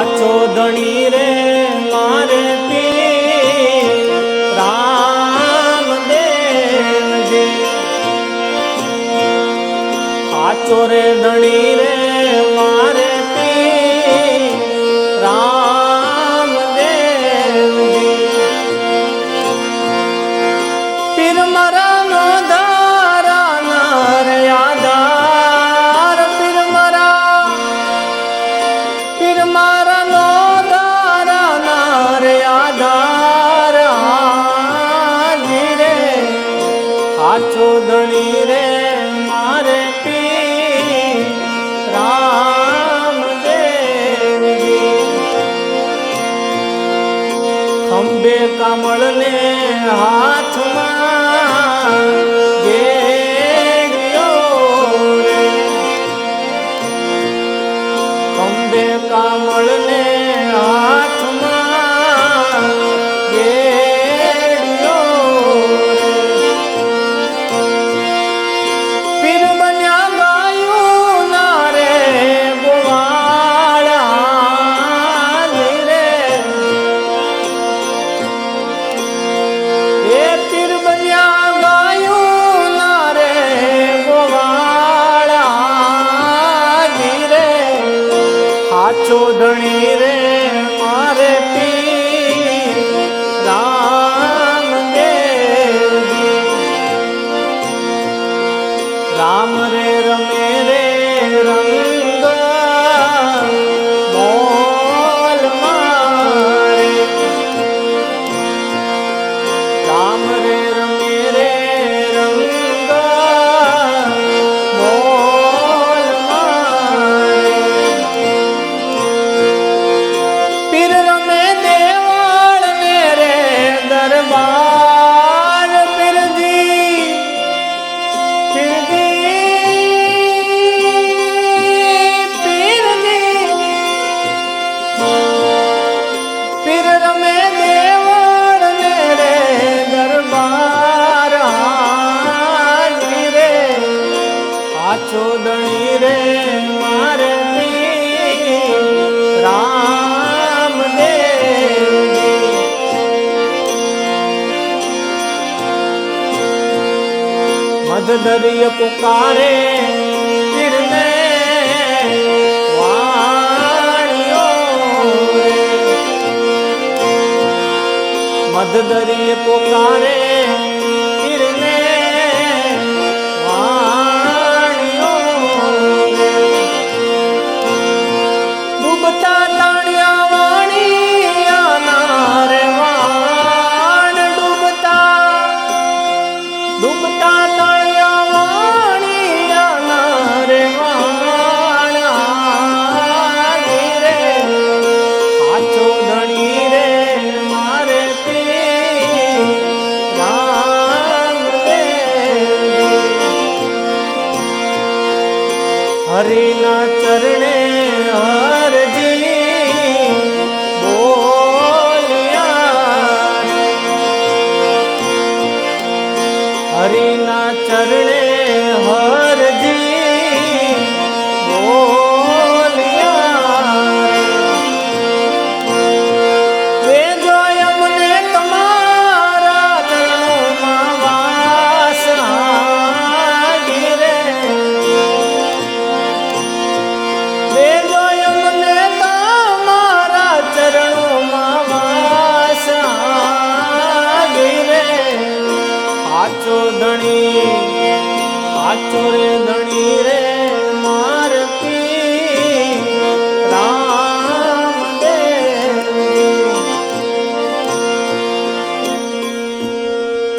સાચો ધણી રે મારે પીર રામદેવજી, સાચો રે ધણી રે મારે પીર રામદેવજી, પીર મારા નો ધારા નર યાદાર, પીર મારા નો ધારા નર યાદાર, હાજી રે સાચો ધણી રે મારે પીર રામદેવજી, ખંભે કમળ ને હાથમાં ગેડિયો રે, ખંભે કમળ ને હાથમાં ગેડિયો રે, પીર બન્યા ગાયું ના રે ગોવાળા રે, એ પીર બન્યા ગાયું ના રે ગોવાળા રે, સાચો ધણી રે મારે પીર રામદેવજી, રામ રે રમે રે રંગ બોલ મારે, રામ રે રમે રે રંગ બોલ મારે, પીર રમે દેવાળ ને રે દરબાર, પીરજી પીર રમે દેવાળ ને રે દરબાર, હાજી રે સાચો ધણી રે મારે પીર રામદેવજી, મધદરિય પુકારે પીરને વાણિયો રે, મધદરિય પુકારે પીરને વાણિયો રે, ડૂબતા તાણ્યા વાણિયાના રે વાણ, ડૂબતા તાણ્યા વાણિયાના રે વાણ, હાજી રે સાચો ધણી રે મારે પીર રામદેવજી, હરિના ચરણે હરજી બોલ્યા, હરિના ચરણે હરજી બોલ્યા, વેજો અમને તમારા ચરણોમાં વાસ, હાજી રે વેજો અમને તમારા ચરણોમાં વાસ, હાજી રે સાચો ધણી, સાચો રે ધણી રે